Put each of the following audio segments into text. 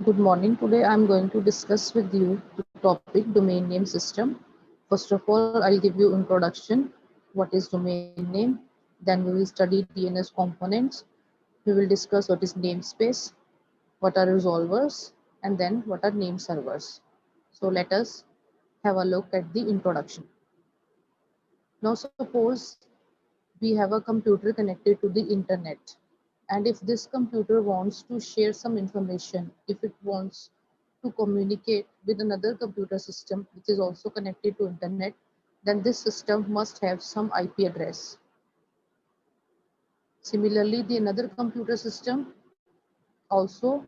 Good morning. Today I'm going to discuss with you the topic domain name system. First of all, I'll give you introduction. What is domain name? Then we will study DNS components. We will discuss what is namespace, what are resolvers, and then what are name servers. So let us have a look at the introduction. Now suppose we have a computer connected to the internet, and if this computer wants to share some information, if it wants to communicate with another computer system which is also connected to internet, then this system must have some IP address. Similarly, the another computer system also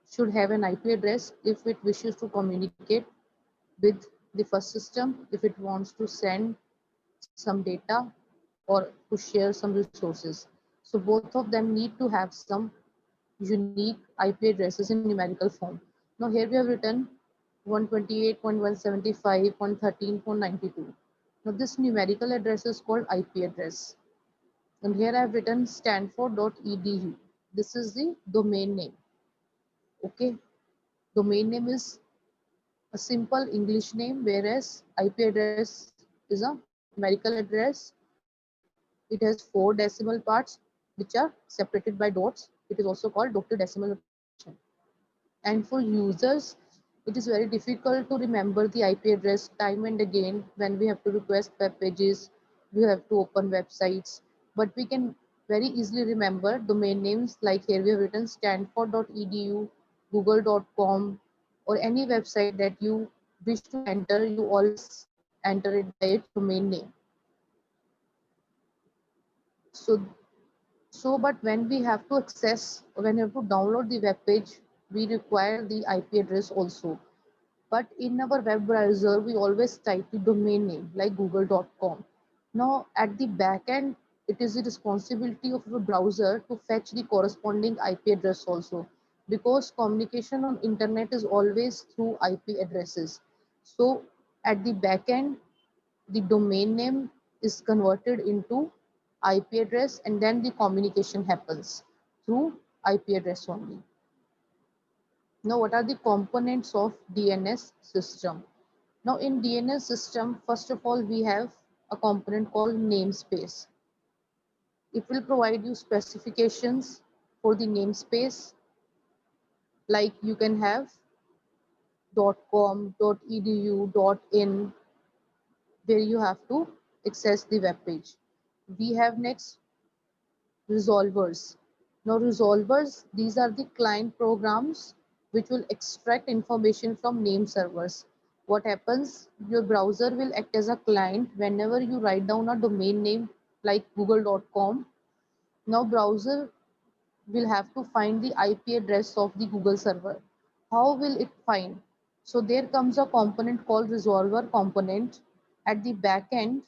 should have an IP address if it wishes to communicate with the first system, if it wants to send some data or to share some resources. So both of them need to have some unique IP addresses in numerical form. Now here we have written 128.175.13.92. Now this numerical address is called IP address. And here I have written stanford.edu. This is the domain name. Okay. Domain name is a simple English name, whereas IP address is a numerical address. It has 4 decimal parts which are separated by dots. It is also called dotted decimal notation. And for users, it is very difficult to remember the IP address time and again when we have to request web pages, we have to open websites. But we can very easily remember domain names, like here we have written stanford.edu, google.com, or any website that you wish to enter, you always enter it by its domain name. So but when we have to access or when we have to download the web page, we require the IP address also. But in our web browser, we always type the domain name like google.com. Now at the back end, it is the responsibility of the browser to fetch the corresponding IP address also, because communication on internet is always through IP addresses. So at the back end, the domain name is converted into IP address, and then the communication happens through IP address only. Now, what are the components of DNS system? Now, in DNS system, first of all, we have a component called namespace. It will provide you specifications for the namespace, like you can have .com, .edu, .in, where you have to access the web page. We have next resolvers. Now resolvers, these are the client programs which will extract information from name servers. What happens? Your browser will act as a client whenever you write down a domain name like google.com. Now browser will have to find the IP address of the Google server. How will it find? So there comes a component called resolver component. At the back end,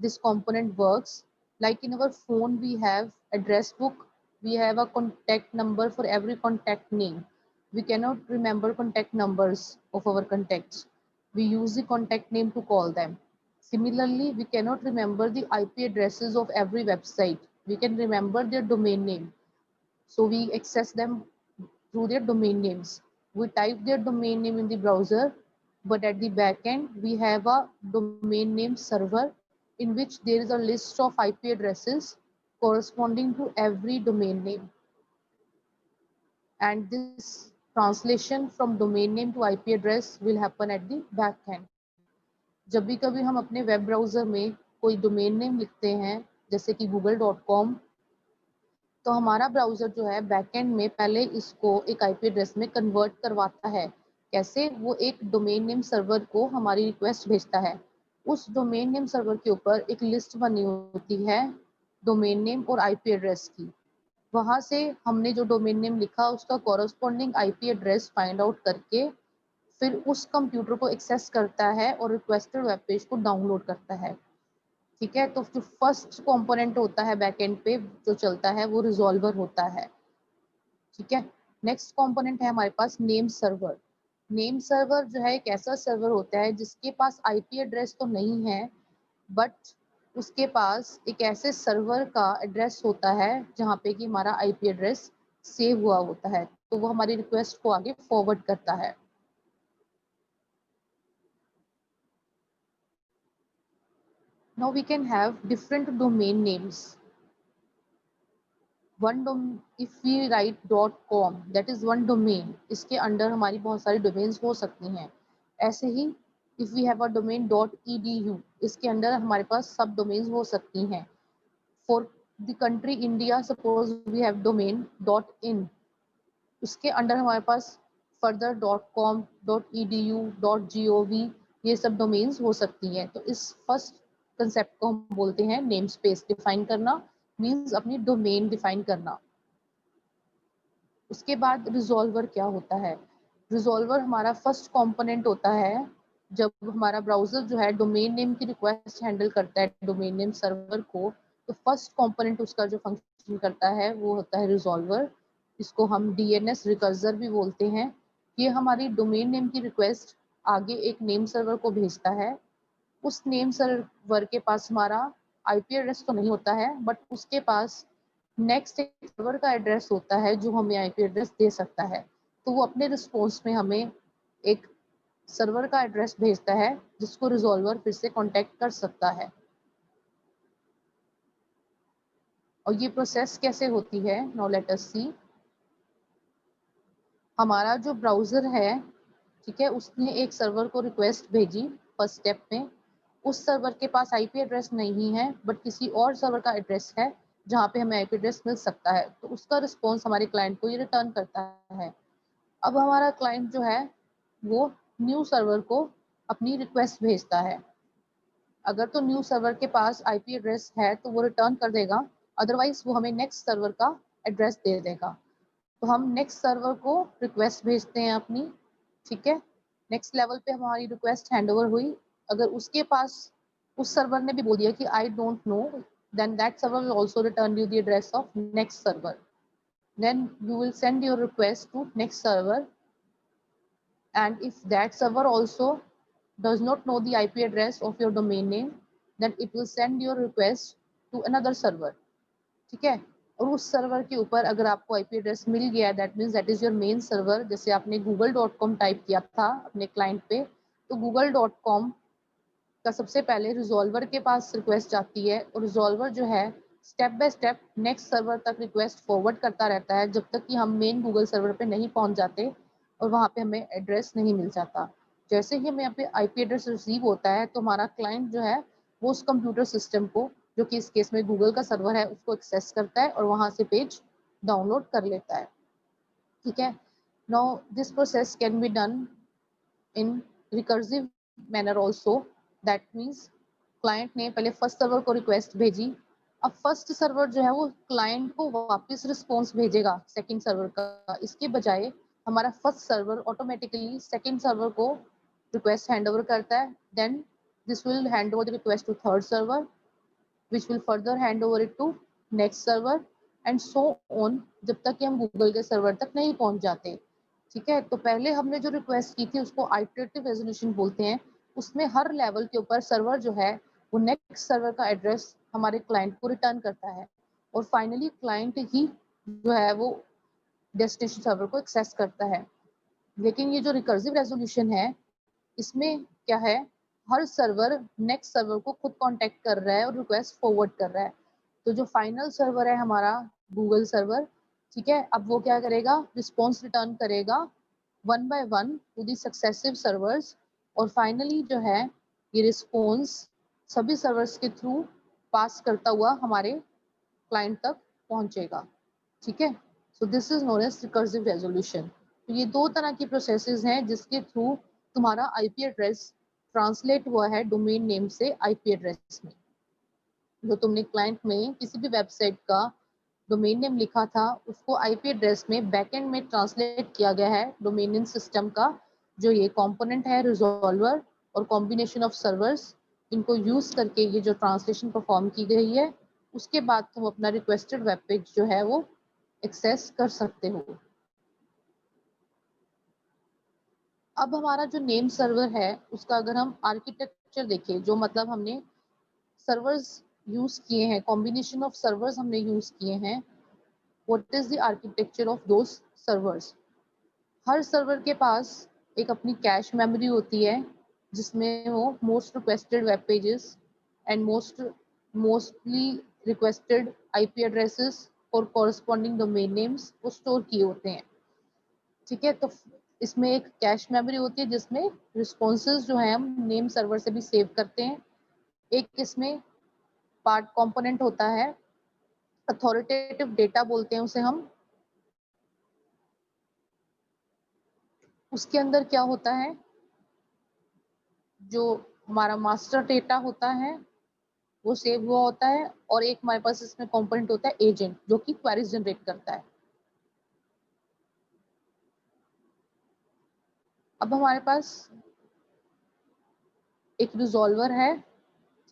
this component works like in our phone we have address book, we have a contact number for every contact name. We cannot remember contact numbers of our contacts, we use the contact name to call them. Similarly, we cannot remember the IP addresses of every website, we can remember their domain name, so we access them through their domain names. We type their domain name in the browser, but at the back end, we have a domain name server in which there is a list of IP addresses corresponding to every domain name. And this translation from domain name to IP address will happen at the back end. जब भी कभी हम अपने web browser में कोई domain name लिखते हैं, जैसे कि google.com, तो हमारा ब्राउज़र जो है बैकएंड में पहले इसको एक आईपी एड्रेस में कन्वर्ट करवाता है। कैसे? वो एक डोमेन नेम सर्वर को हमारी रिक्वेस्ट भेजता है। उस डोमेन नेम सर्वर के ऊपर एक लिस्ट बनी होती है डोमेन नेम और आईपी एड्रेस की। वहाँ से हमने जो डोमेन नेम लिखा उसका corresponding IP address find out करके फिर उस कंप्यूटर को एक्सेस करता है और रिक्वेस्टेड वेब पेज को डाउनलोड करता है। ठीक है, तो जो फर्स्ट कंपोनेंट होता है बैकएंड पे जो चलता है वो रिजॉल्वर होता है। ठीक है, नेक्स्ट कंपोनेंट है हमारे पास नेम सर्वर। नेम सर्वर जो है एक ऐसा सर्वर होता है जिसके पास आईपी एड्रेस तो नहीं है, बट उसके पास एक ऐसे सर्वर का एड्रेस होता है जहाँ पे कि हमारा आईपी एड्रेस सेव हुआ होता है, तो वो हमारी रिक्वेस्ट को आगे फॉरवर्ड करता है। Now we can have different domain names. If we write .com, that is one domain, इसके अंडर हमारी बहुत सारी डोमेन्स हो सकती हैं। ऐसे ही if we have a domain .edu, इसके अंडर हमारे पास सब डोमेन्स हो सकती हैं। For the country India, suppose we have domain .in, उसके अंडर हमारे पास फर्दर .com, .edu, .gov ये सब डोमेन्स हो सकती हैं। तो इस फर्स्ट कंसेप्ट को हम बोलते हैं नेम स्पेस। डिफाइन करना मीन्स अपनी डोमेन डिफाइन करना। उसके बाद रिजॉल्वर क्या होता है? रिजॉल्वर हमारा फर्स्ट कंपोनेंट होता है जब हमारा ब्राउजर जो है डोमेन नेम की रिक्वेस्ट हैंडल करता है डोमेन नेम सर्वर को, तो फर्स्ट कंपोनेंट उसका जो फंक्शन करता है वो होता है रिजॉल्वर। इसको हम डीएनएस रिकर्सर भी बोलते हैं। ये हमारी डोमेन नेम की रिक्वेस्ट आगे एक नेम सर्वर को भेजता है। उस नेम सर्वर के पास हमारा आईपी एड्रेस तो नहीं होता है, बट उसके पास नेक्स्ट एक सर्वर का एड्रेस होता है जो हमें आईपी एड्रेस दे सकता है। तो वो अपने रिस्पॉन्स में हमें एक सर्वर का एड्रेस भेजता है जिसको रिजॉल्वर फिर से कांटेक्ट कर सकता है। और ये प्रोसेस कैसे होती है? नाउ लेट अस सी। हमारा जो ब्राउजर है, ठीक है, उसने एक सर्वर को रिक्वेस्ट भेजी फर्स्ट स्टेप में। उस सर्वर के पास आईपी एड्रेस नहीं है, बट किसी और सर्वर का एड्रेस है जहाँ पे हमें आईपी एड्रेस मिल सकता है। तो उसका रिस्पॉन्स हमारे क्लाइंट को ये रिटर्न करता है। अब हमारा क्लाइंट जो है वो न्यू सर्वर को अपनी रिक्वेस्ट भेजता है। अगर तो न्यू सर्वर के पास आईपी एड्रेस है तो वो रिटर्न कर देगा, अदरवाइज वो हमें नेक्स्ट सर्वर का एड्रेस दे देगा। तो हम नेक्स्ट सर्वर को रिक्वेस्ट भेजते हैं अपनी, ठीक है। नेक्स्ट लेवल पे हमारी रिक्वेस्ट हैंडओवर हुई। अगर उसके पास उस सर्वर ने भी बोल दिया कि I don't know, then that server will also return you the address of next server. Then you will send your request to next server, and if that server also does not know the IP address of your domain name, then it will send your request to another server, ठीक है। और उस server के ऊपर अगर आपको IP address मिल गया, that means that is your main server. जैसे आपने google.com टाइप किया था अपने क्लाइंट पे, तो google.com का सबसे पहले रिजॉल्वर के पास रिक्वेस्ट जाती है, और रिजॉल्वर जो है step by step next server तक रिक्वेस्ट फॉरवर्ड करता रहता है जब तक कि हम मेन गूगल सर्वर पे नहीं पहुंच जाते और वहाँ पे हमें एड्रेस नहीं मिल जाता। जैसे ही हमें यहाँ पे आईपी एड्रेस रिसीव होता है तो हमारा क्लाइंट जो है वो उस कंप्यूटर सिस्टम को, जो कि इस केस में गूगल का सर्वर है, उसको एक्सेस करता है और वहाँ से पेज डाउनलोड कर लेता है, ठीक है। Now this process can be done in recursive manner also. That means client ने पहले फर्स्ट सर्वर को रिक्वेस्ट भेजी, अब फर्स्ट सर्वर जो है वो क्लाइंट को वापस रिस्पॉन्स भेजेगा सेकंड सर्वर का। इसके बजाय हमारा first server automatically second server को रिक्वेस्ट हैंड ओवर करता है। Then this will hand over the request to third server, which will further hand over it to next server and so on, जब तक कि हम गूगल के server तक नहीं पहुंच जाते, ठीक है। तो पहले हमने जो रिक्वेस्ट की थी उसको आइटरेटिव रेजोल्यूशन बोलते हैं। उसमें हर लेवल के ऊपर सर्वर जो है वो नेक्स्ट सर्वर का एड्रेस हमारे क्लाइंट को रिटर्न करता है, और फाइनली क्लाइंट ही जो है वो डेस्टिनेशन सर्वर को एक्सेस करता है। लेकिन ये जो रिकर्सिव रेजोल्यूशन है, इसमें क्या है, हर सर्वर नेक्स्ट सर्वर को खुद कांटेक्ट कर रहा है और रिक्वेस्ट फॉरवर्ड कर रहा है। तो जो फाइनल सर्वर है हमारा गूगल सर्वर, ठीक है, अब वो क्या करेगा, रिस्पॉन्स रिटर्न करेगा one by one to the successive servers, और फाइनली जो है ये रिस्पॉन्स सभी सर्वर्स के थ्रू पास करता हुआ हमारे क्लाइंट तक पहुंचेगा, ठीक है। So this is known as recursive resolution. तो ये दो तरह की प्रोसेसेस हैं जिसके थ्रू तुम्हारा आईपी एड्रेस ट्रांसलेट हुआ है डोमेन नेम से आईपी एड्रेस में। जो तुमने क्लाइंट में किसी भी वेबसाइट का डोमेन नेम लिखा था उसको आईपी एड्रेस में बैकएंड में ट्रांसलेट किया गया है डोमेन नेम सिस्टम का, जो ये कंपोनेंट है रिजॉल्वर और कॉम्बिनेशन ऑफ सर्वर्स, इनको यूज करके ये जो ट्रांसलेशन परफॉर्म की गई है, उसके बाद तुम अपना रिक्वेस्टेड वेब पेज जो है वो एक्सेस कर सकते हो। अब हमारा जो नेम सर्वर है उसका अगर हम आर्किटेक्चर देखें, जो मतलब हमने सर्वर्स यूज किए हैं, कॉम्बिनेशन ऑफ सर्वर्स हमने यूज किए हैं, what is the architecture of those servers. Her server के पास एक अपनी कैश मेमोरी होती है जिसमें वो most requested web pages and mostly requested IP addresses और कॉरस्पॉन्डिंग डोमेन नेम्स वो स्टोर किए होते हैं। ठीक है, तो इसमें एक कैश मेमोरी होती है जिसमें रिस्पॉन्सेज जो है हम नेम सर्वर से भी सेव करते हैं। एक इसमें पार्ट कंपोनेंट होता है, अथॉरिटेटिव डेटा बोलते हैं उसे हम। उसके अंदर क्या होता है, जो हमारा मास्टर डेटा होता है वो सेव हुआ होता है, और एक हमारे पास इसमें कंपोनेंट होता है एजेंट जो कि क्वेरीज जनरेट करता है। अब हमारे पास एक रिजॉल्वर है,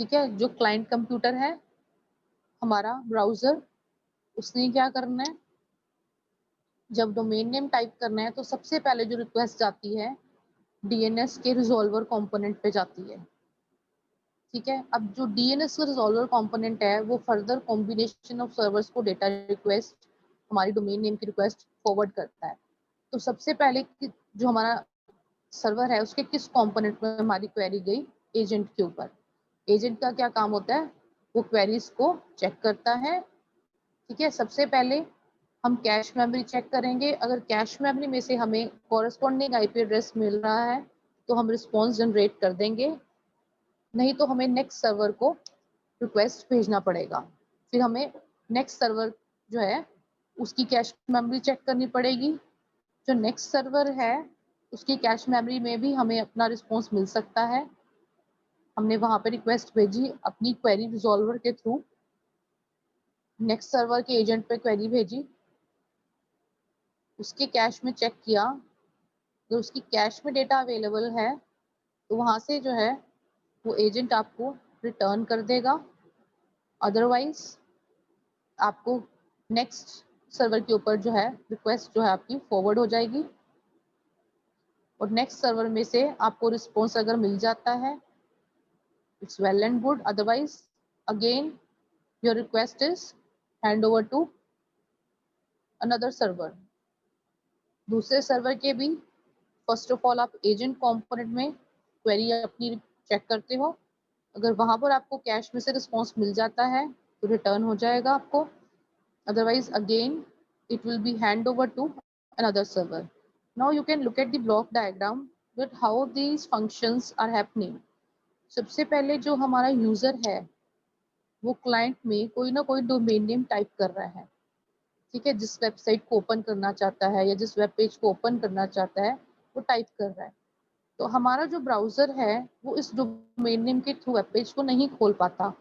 ठीक है, जो क्लाइंट कंप्यूटर है हमारा ब्राउजर। उसने क्या करना है, जब डोमेन नेम टाइप करना है तो सबसे पहले जो रिक्वेस्ट जाती है डीएनएस के रिजॉल्वर कंपोनेंट पे जाती है। ठीक है, अब जो डीएनएस का रिजॉल्वर कंपोनेंट है वो फर्दर कॉम्बिनेशन ऑफ सर्वर्स को डेटा रिक्वेस्ट, हमारी डोमेन नेम की रिक्वेस्ट फॉरवर्ड करता है। तो सबसे पहले जो हमारा सर्वर है उसके किस कंपोनेंट में हमारी क्वेरी गई, एजेंट के ऊपर। एजेंट का क्या काम होता है, वो क्वेरीज को चेक करता है। ठीक है, सबसे पहले हम कैश मेमोरी चेक करेंगे, अगर कैश मेमोरी में से हमें कॉरस्पॉन्डिंग आईपी एड्रेस मिल रहा है तो हम रिस्पॉन्स जनरेट कर देंगे, नहीं तो हमें नेक्स्ट सर्वर को रिक्वेस्ट भेजना पड़ेगा। फिर हमें नेक्स्ट सर्वर जो है उसकी कैश मेमोरी चेक करनी पड़ेगी। जो नेक्स्ट सर्वर है उसकी कैश मेमोरी में भी हमें अपना रिस्पॉन्स मिल सकता है। हमने वहां पे रिक्वेस्ट भेजी अपनी क्वेरी रिजॉल्वर के थ्रू, नेक्स्ट सर्वर के एजेंट पे क्वेरी भेजी, उसके कैश में चेक किया, अगर उसकी कैश में डेटा अवेलेबल है तो वहां से जो है वो एजेंट आपको रिटर्न कर देगा। अदरवाइज आपको नेक्स्ट सर्वर के ऊपर जो है रिक्वेस्ट जो है आपकी फॉरवर्ड हो जाएगी, और नेक्स्ट सर्वर में से आपको रिस्पॉन्स अगर मिल जाता है it's well and good, otherwise again your request is hand over to another server. दूसरे सर्वर के भी फर्स्ट ऑफ ऑल आप एजेंट कंपोनेंट में क्वेरी अपनी चेक करते हो, अगर वहां पर आपको कैश में से रिस्पॉन्स मिल जाता है तो रिटर्न हो जाएगा आपको, otherwise again it will be hand over to another server. Now you can look at the block diagram that how these functions are happening. सबसे पहले जो हमारा यूजर है वो क्लाइंट में कोई ना कोई डोमेन नेम टाइप कर रहा है। ठीक है, जिस वेबसाइट को ओपन करना चाहता है या जिस वेब पेज को ओपन करना चाहता है वो टाइप कर रहा है। तो हमारा जो ब्राउजर है वो इस डोमेन नेम के थ्रू वेब पेज को नहीं खोल पाता,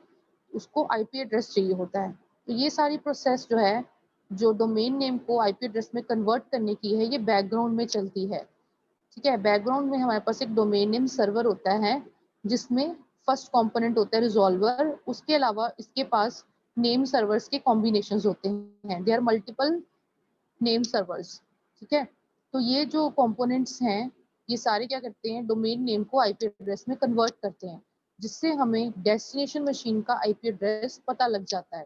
उसको आईपी एड्रेस चाहिए होता है। तो ये सारी प्रोसेस जो है जो डोमेन नेम को आईपी एड्रेस में कन्वर्ट करने की है ये बैकग्राउंड में चलती है। ठीक है, बैकग्राउंड में हमारे पास एक डोमेन नेम सर्वर होता है जिसमें फर्स्ट कंपोनेंट होता है रिजॉल्वर, उसके अलावा इसके पास नेम सर्वर्स के कॉम्बिनेशंस होते हैं, देयर मल्टीपल नेम सर्वर्स। ठीक है, तो ये जो कंपोनेंट्स हैं ये सारे क्या करते हैं, डोमेन नेम को आईपी एड्रेस में कन्वर्ट करते हैं, जिससे हमें डेस्टिनेशन मशीन का आईपी एड्रेस पता लग जाता है।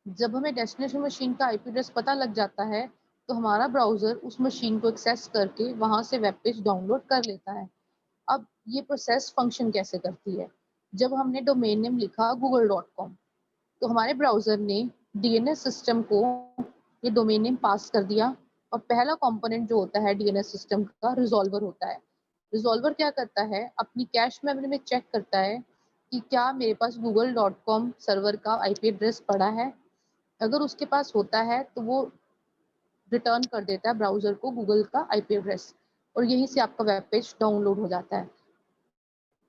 जब हमें डेस्टिनेशन मशीन का आईपी एड्रेस पता लग जाता है तो हमारा ब्राउजर उस मशीन को एक्सेस करके वहां से वेब पेज डाउनलोड कर लेता है। अब ये प्रोसेस फंक्शन कैसे करती है, जब हमने डोमेन नेम लिखा google.com तो हमारे ब्राउजर ने डीएनएस सिस्टम को ये डोमेन नेम पास कर दिया, और पहला कंपोनेंट जो होता है डीएनएस सिस्टम का रिजॉल्वर होता है। रिजॉल्वर क्या करता है, अपनी कैश मेमोरी में चेक करता है कि क्या मेरे पास google.com सर्वर का आईपी एड्रेस पड़ा है। अगर उसके पास होता है तो वो रिटर्न कर देता है ब्राउजर को गूगल का आईपी एड्रेस, और यहीं से आपका वेब पेज डाउनलोड हो जाता है।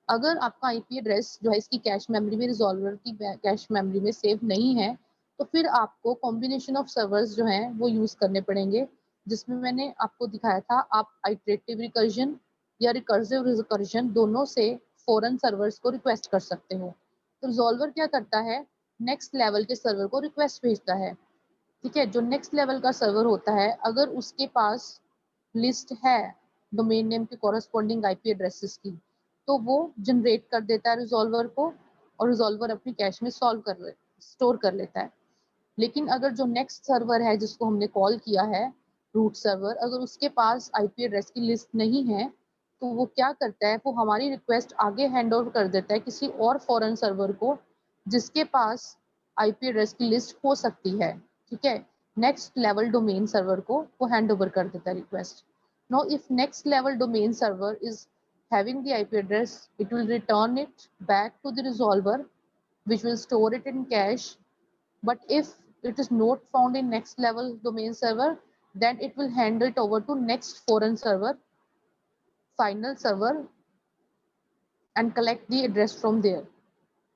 अगर आपका आईपी एड्रेस जो है इसकी कैश मेमोरी में, रिजॉल्वर की कैश मेमोरी में सेव नहीं है तो फिर आपको कॉम्बिनेशन ऑफ सर्वर्स जो हैं वो यूज करने पड़ेंगे, जिसमें मैंने आपको दिखाया था आप आइटरेटिव रिकर्जन या रिकर्सिव रिकर्जन दोनों से फॉरेन सर्वर्स को रिक्वेस्ट कर सकते हो। तो रिजॉल्वर क्या करता है, नेक्स्ट लेवल के सर्वर को रिक्वेस्ट भेजता है। ठीक है, जो नेक्स्ट लेवल का सर्वर होता है अगर उसके पास लिस्ट है डोमेन नेम के कॉरस्पॉन्डिंग आईपी एड्रेसेस की तो वो जनरेट कर देता है रिजॉल्वर को, और रिजॉल्वर अपनी कैश में स्टोर कर लेता है। लेकिन अगर जो नेक्स्ट सर्वर है जिसको हमने कॉल किया है रूट सर्वर, अगर उसके पास आईपी एड्रेस की लिस्ट नहीं है तो वो क्या करता है, वो हमारी रिक्वेस्ट आगे हैंड ओवर कर देता है किसी और फॉरेन सर्वर को जिसके पास आईपी एड्रेस की लिस्ट हो सकती है। ठीक है, नेक्स्ट लेवल डोमेन सर्वर को वो हैंड ओवर कर देता है request. Now if next level domain server is having the IP address, it will return it back to the resolver, which will store it in cache. But if it is not found in next level domain server, then it will hand it over to next foreign server, final server, and collect the address from there.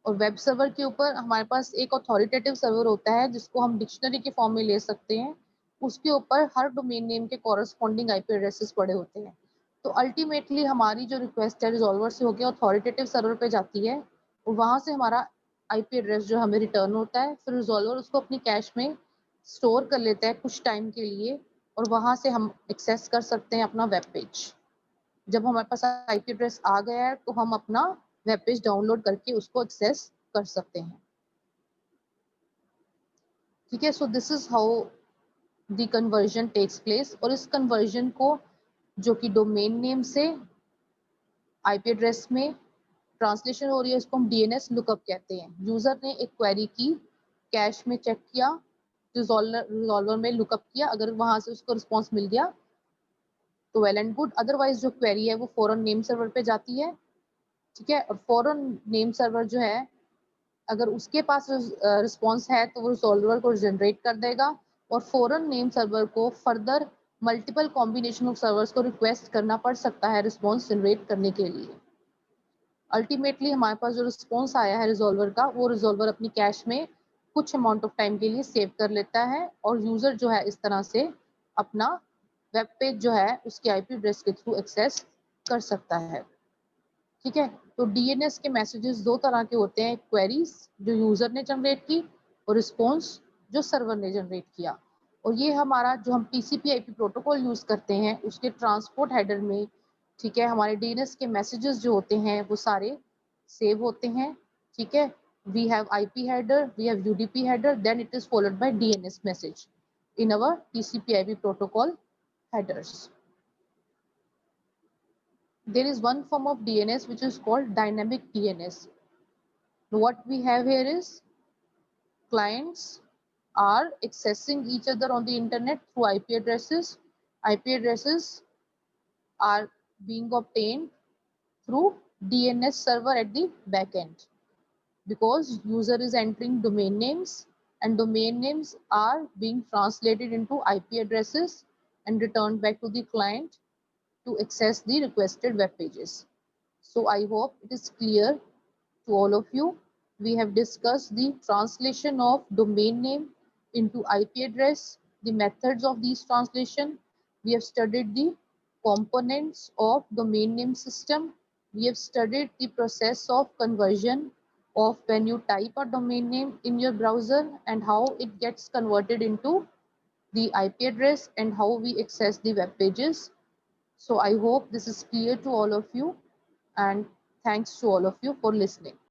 और web server के ऊपर हमारे पास एक authoritative server होता है जिसको हम dictionary के फॉर्म में ले सकते हैं। उसके ऊपर हर डोमेन नेम के कॉरस्पॉन्डिंग आईपी एड्रेसेस पड़े होते हैं। तो अल्टीमेटली हमारी जो रिक्वेस्ट है रिजॉल्वर से होकर अथॉरिटेटिव सर्वर पे जाती है और वहाँ से हमारा आईपी एड्रेस जो हमें रिटर्न होता है। फिर रिजॉल्वर उसको अपनी कैश में स्टोर कर लेता है कुछ टाइम के लिए और वहाँ से हम एक्सेस कर सकते हैं अपना वेब पेज। जब हमारे पास आईपी एड्रेस आ गया है तो हम अपना वेब पेज डाउनलोड करके उसको एक्सेस कर सकते हैं। ठीक है, so this is how the conversion takes place. और इस कन्वर्जन को जो कि डोमेन नेम से आईपी एड्रेस में ट्रांसलेशन हो रही है, इसको हम डीएनएस लुकअप कहते हैं। यूजर ने एक क्वेरी की, कैश में चेक किया, रिजॉल्वर में लुकअप किया, अगर वहां से उसको रिस्पॉन्स मिल गया तो वेल एंड गुड, अदरवाइज जो क्वेरी है वो फॉरेन नेम सर्वर पे जाती है। ठीक है, और फॉरेन नेम सर्वर जो है अगर उसके पास रिस्पॉन्स है तो वो रिजॉल्वर को जनरेट कर देगा और फॉरेन नेम सर्वर को further multiple combination of servers को रिक्वेस्ट करना पड़ सकता है रिस्पॉन्स जनरेट करने के लिए। अल्टीमेटली हमारे पास जो रिस्पॉन्स आया है रिजॉल्वर का, वो रिजॉल्वर अपनी कैश में कुछ अमाउंट ऑफ टाइम के लिए सेव कर लेता है और यूजर जो है इस तरह से अपना वेब पेज जो है उसके आईपी एड्रेस के थ्रू एक्सेस कर सकता है। ठीक है, तो डीएनएस के मैसेजेस दो तरह के होते हैं, क्वेरीज जो यूजर ने जनरेट की और रिस्पॉन्स जो सर्वर ने जनरेट किया। और ये हमारा जो हम टीसीपी आईपी प्रोटोकॉल यूज करते हैं उसके ट्रांसपोर्ट हेडर में, ठीक है, हमारे डीएनएस के मैसेजेस जो होते हैं वो सारे सेव होते हैं। ठीक है, we have IP header, we have UDP header, then it is followed by DNS message in our TCP IP protocol headers. There is one form of DNS which is called dynamic DNS. What we have here is clients are accessing each other on the internet through IP addresses. IP addresses are being obtained through DNS server at the back end because user is entering domain names and domain names are being translated into IP addresses and returned back to the client to access the requested web pages. So I hope it is clear to all of you. We have discussed the translation of domain name into IP address, the methods of these translation. We have studied the components of domain name system. We have studied the process of conversion of when you type a domain name in your browser and how it gets converted into the IP address and how we access the web pages. So I hope this is clear to all of you and thanks to all of you for listening.